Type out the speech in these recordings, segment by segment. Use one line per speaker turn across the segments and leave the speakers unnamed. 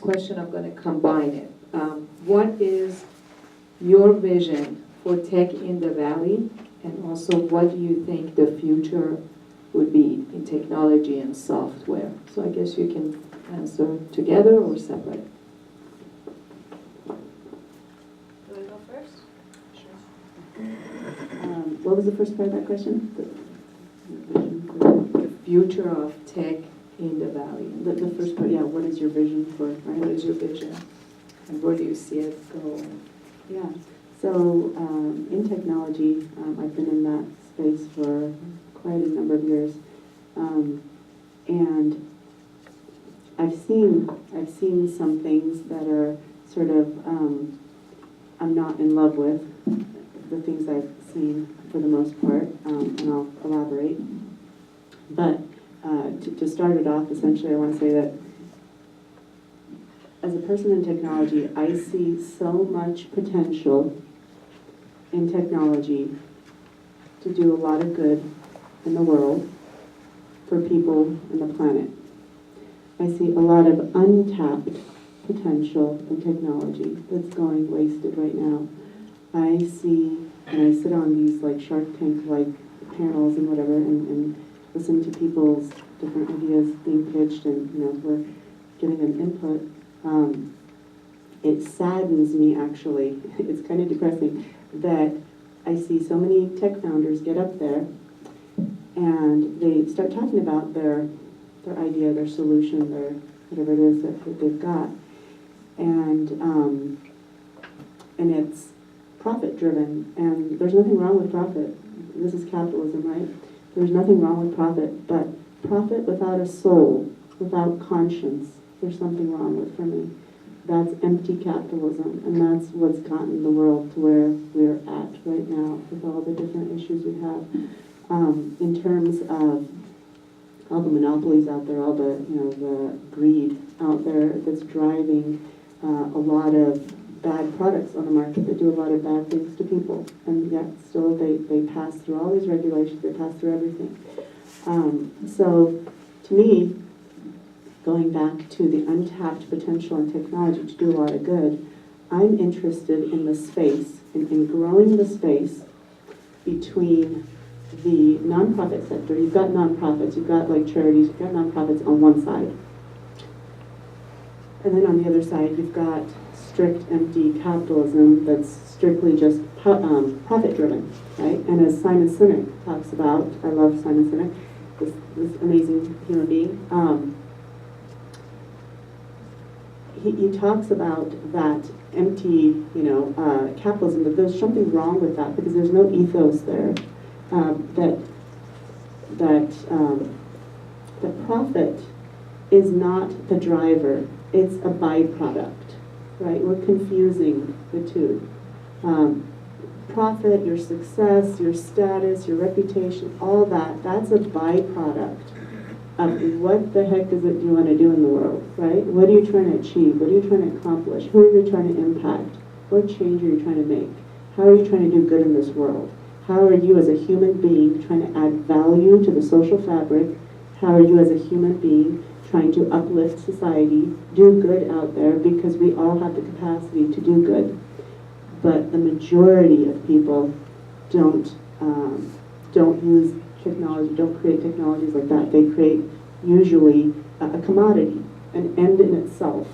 question, I'm going to combine it. What is your vision for tech in the Valley, and also what do you think the future would be in technology and software? So I guess you can answer together or separate.
Do we go first?
What was the first part of that question?
The future of tech in the Valley.
The first part, yeah, what is your vision for, right?
What is your vision? And where do you see it going?
Yeah, so in technology, I've been in that space for quite a number of years. And I've seen some things that are sort of, I'm not in love with, the things I've seen for the most part, and I'll elaborate. But to start it off, essentially, I want to say that as a person in technology, I see so much potential in technology to do a lot of good in the world for people and the planet. I see a lot of untapped potential in technology that's going wasted right now. I see, and I sit on these like Shark Tank like panels and whatever, and listen to people's different ideas being pitched, and we're giving them input. It saddens me, actually. It's kind of depressing that I see so many tech founders get up there and they start talking about their idea, their solution, their whatever it is that they've got, and it's profit driven, and there's nothing wrong with profit. This is capitalism, right? There's nothing wrong with profit, but profit without a soul, without conscience, there's something wrong with for me. That's empty capitalism, and that's what's gotten the world to where we're at right now with all the different issues we have. In terms of all the monopolies out there, all the the greed out there that's driving a lot of bad products on the market that do a lot of bad things to people, and yet still they pass through all these regulations, they pass through everything. So to me, going back to the untapped potential in technology to do a lot of good, I'm interested in the space, in growing the space between the nonprofit sector. You've got nonprofits, you've got like charities, you've got nonprofits on one side. And then on the other side, you've got strict, empty capitalism that's strictly just profit-driven, right? And as Simon Sinek talks about, I love Simon Sinek, this amazing human being. He talks about that empty, capitalism, that there's something wrong with that because there's no ethos there. That profit is not the driver; it's a byproduct, right? We're confusing the two. Profit, your success, your status, your reputation, all that's a byproduct of what the heck is it you want to do in the world, right? What are you trying to achieve? What are you trying to accomplish? Who are you trying to impact? What change are you trying to make? How are you trying to do good in this world? How are you as a human being trying to add value to the social fabric? How are you as a human being trying to uplift society, do good out there, because we all have the capacity to do good. But the majority of people don't use technology, don't create technologies like that. They create usually a commodity, an end in itself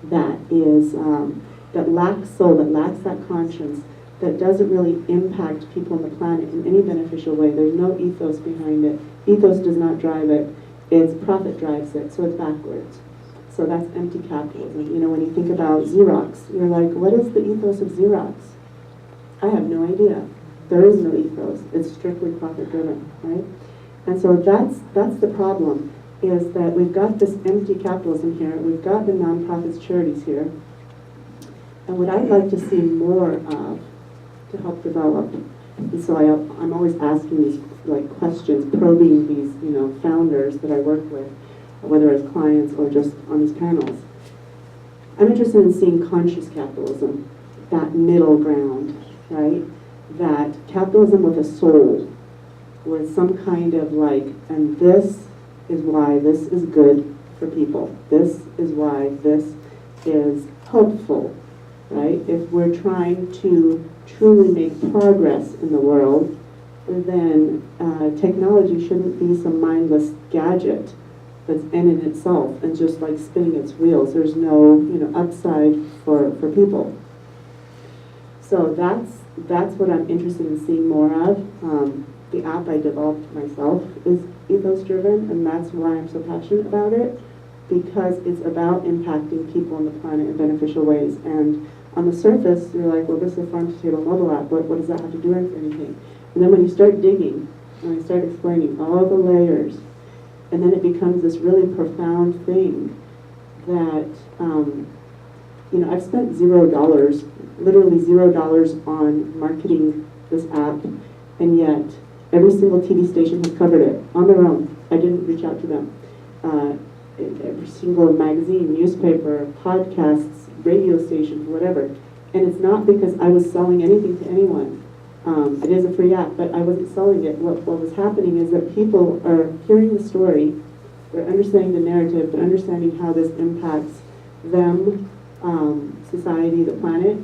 that is that lacks soul, that lacks that conscience, that doesn't really impact people on the planet in any beneficial way. There's no ethos behind it. Ethos does not drive it. It's profit drives it, so it's backwards. So that's empty capitalism. When you think about Xerox, you're like, what is the ethos of Xerox? I have no idea. There is no ethos. It's strictly profit driven, right? And so that's the problem, is that we've got this empty capitalism here. We've got the nonprofits, charities here. And what I'd like to see more of to help develop, and so I'm always asking these questions, probing these founders that I work with, whether as clients or just on these panels. I'm interested in seeing conscious capitalism, that middle ground, right? That capitalism with a soul, with some kind of and this is why this is good for people. This is why this is helpful, right? If we're trying to truly make progress in the world, then technology shouldn't be some mindless gadget that's in itself and just like spinning its wheels. There's no, upside for people. So that's what I'm interested in seeing more of. The app I developed myself is ethos driven, and that's why I'm so passionate about it, because it's about impacting people on the planet in beneficial ways. And on the surface, you're like, well, this is a farm-to-table mobile app. What does that have to do with anything? And then when you start digging, when I start explaining all the layers, and then it becomes this really profound thing that, I've spent $0, literally $0 on marketing this app, and yet every single TV station has covered it on their own. I didn't reach out to them. Every single magazine, newspaper, podcasts, radio stations, whatever. And it's not because I was selling anything to anyone. It is a free app, but I wasn't selling it. What was happening is that people are hearing the story, they're understanding the narrative, they're understanding how this impacts them, society, the planet,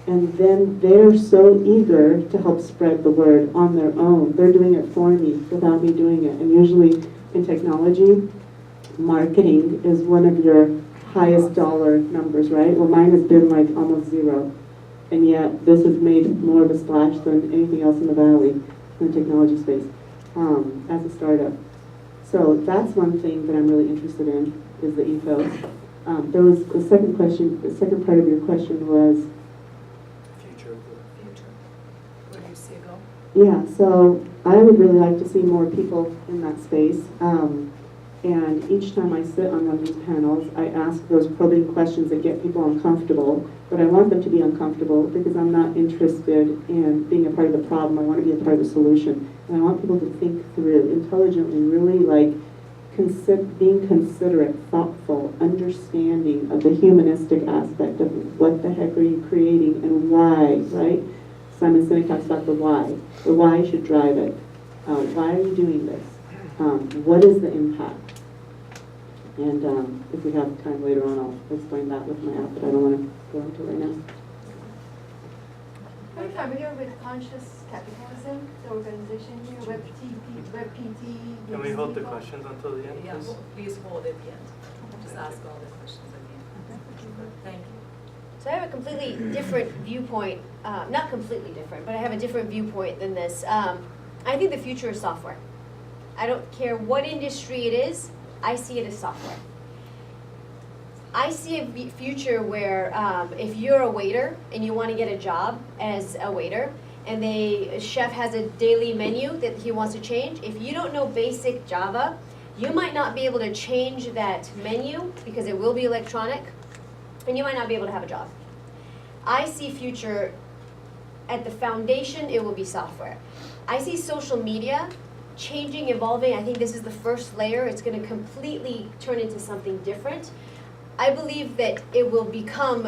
and then they're so eager to help spread the word on their own. They're doing it for me without me doing it. And usually in technology, marketing is one of your highest dollar numbers, right? Well, mine has been like almost zero. And yet this has made more of a splash than anything else in the Valley in the technology space as a startup. So that's one thing that I'm really interested in, is the ethos. There was a second question, the second part of your question was?
Future. Where do you see it go?
Yeah, so I would really like to see more people in that space. And each time I sit on one of these panels, I ask those probing questions that get people uncomfortable. But I want them to be uncomfortable because I'm not interested in being a part of the problem. I want to be a part of the solution. And I want people to think through intelligently, really like being considerate, thoughtful, understanding of the humanistic aspect of what the heck are you creating and why, right? Simon Sinek talks about the why. The why should drive it. Why are you doing this? What is the impact? And if we have time later on, I'll explain that with my app, but I don't want to go into it right now.
Are you familiar with Conscious Capitalism, the organization here, WebPT?
Can we hold the questions until the end,
Yeah,
please?
please hold at the end. Just ask all the questions at the end. Thank you.
So I have a completely different viewpoint, not completely different, but I have a different viewpoint than this. I think the future is software. I don't care what industry it is, I see it as software. I see a future where if you're a waiter and you want to get a job as a waiter, and a chef has a daily menu that he wants to change, if you don't know basic Java, you might not be able to change that menu because it will be electronic, and you might not be able to have a job. I see future at the foundation, it will be software. I see social media changing, evolving. I think this is the first layer. It's going to completely turn into something different. I believe that it will become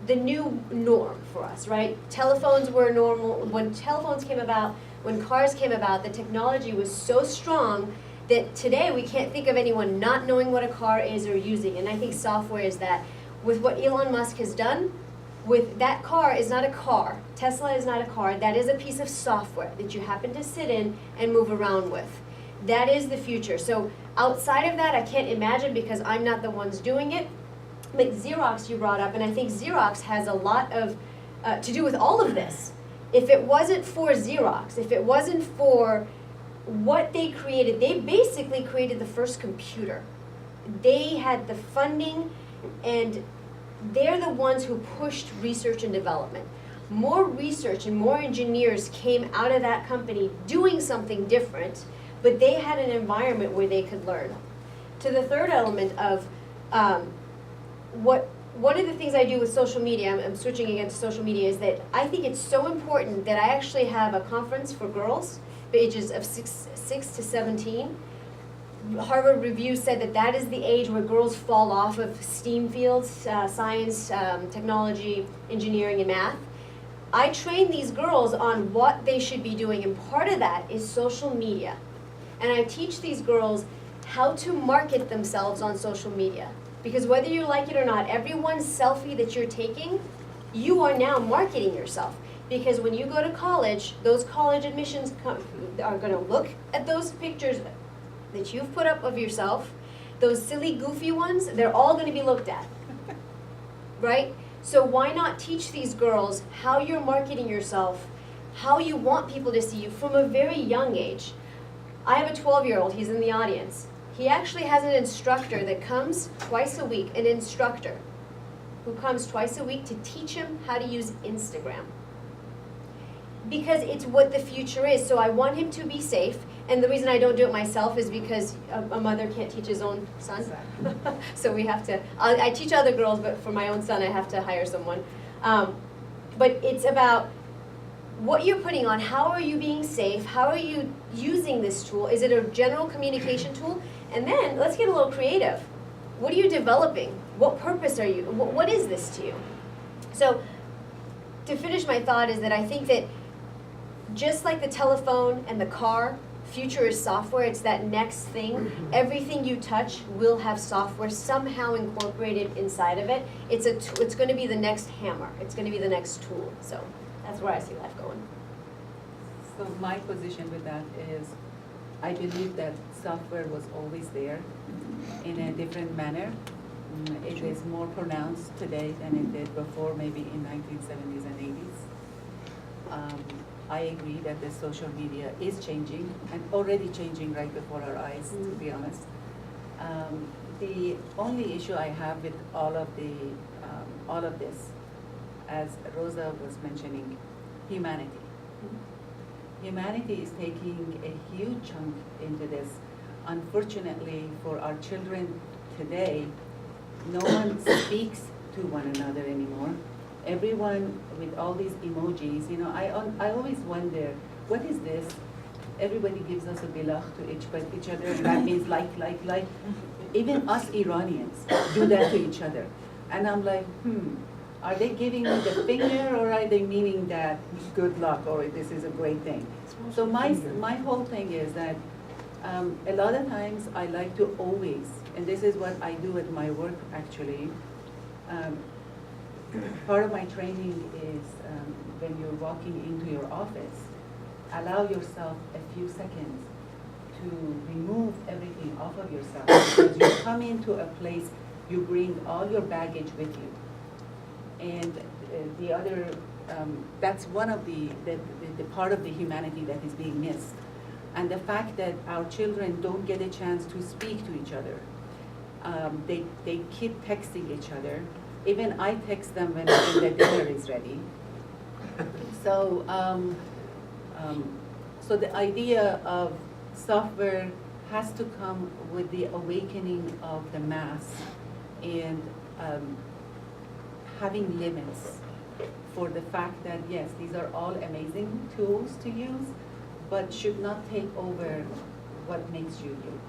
the new norm for us, right? Telephones were normal. When telephones came about, when cars came about, the technology was so strong that today we can't think of anyone not knowing what a car is or using. And I think software is that. With what Elon Musk has done, with that car is not a car. Tesla is not a car. That is a piece of software that you happen to sit in and move around with. That is the future. So outside of that, I can't imagine because I'm not the ones doing it. Like Xerox you brought up, and I think Xerox has a lot of to do with all of this. If it wasn't for Xerox, if it wasn't for what they created, they basically created the first computer. They had the funding, and they're the ones who pushed research and development. More research and more engineers came out of that company doing something different, but they had an environment where they could learn. To the third element of one of the things I do with social media, I'm switching again to social media, is that I think it's so important that I actually have a conference for girls, ages of 6 to 17. Harvard Review said that that is the age where girls fall off of STEAM fields, science, technology, engineering, and math. I train these girls on what they should be doing, and part of that is social media. And I teach these girls how to market themselves on social media. Because whether you like it or not, every one selfie that you're taking, you are now marketing yourself. Because when you go to college, those college admissions are gonna look at those pictures that you've put up of yourself, those silly, goofy ones, they're all gonna be looked at, right? So why not teach these girls how you're marketing yourself, how you want people to see you from a very young age? I have a 12-year-old, he's in the audience. He actually has an instructor that comes twice a week, an instructor who comes twice a week to teach him how to use Instagram. Because it's what the future is. So I want him to be safe. And the reason I don't do it myself is because a mother can't teach his own son. So we have to, I teach other girls, but for my own son, I have to hire someone. But it's about what you're putting on, how are you being safe, how are you using this tool? Is it a general communication tool? And then let's get a little creative. What are you developing? What purpose are you, what is this to you? So to finish my thought is that I think that just like the telephone and the car, future is software, it's that next thing. Everything you touch will have software somehow incorporated inside of it. It's going to be the next hammer. It's going to be the next tool. So that's where I see life going.
So my position with that is, I believe that software was always there in a different manner. It is more pronounced today than it did before, maybe in 1970s and 80s. I agree that the social media is changing and already changing right before our eyes, to be honest. The only issue I have with all of this, as Rosa was mentioning, humanity. Humanity is taking a huge chunk into this. Unfortunately, for our children today, no one speaks to one another anymore. Everyone with all these emojis, you know, I always wonder, what is this? Everybody gives us a bilach to each other, and that means like. Even us Iranians do that to each other. And I'm like, are they giving me the finger, or are they meaning that good luck, or this is a great thing? So my whole thing is that a lot of times I like to always, and this is what I do at my work actually, part of my training is when you're walking into your office, allow yourself a few seconds to remove everything off of yourself. Because you come into a place, you bring all your baggage with you. And the other, that's one of the part of the humanity that is being missed. And the fact that our children don't get a chance to speak to each other. They keep texting each other. Even I text them when the dinner is ready. So, so the idea of software has to come with the awakening of the mass and having limits for the fact that, yes, these are all amazing tools to use, but should not take over what makes you you.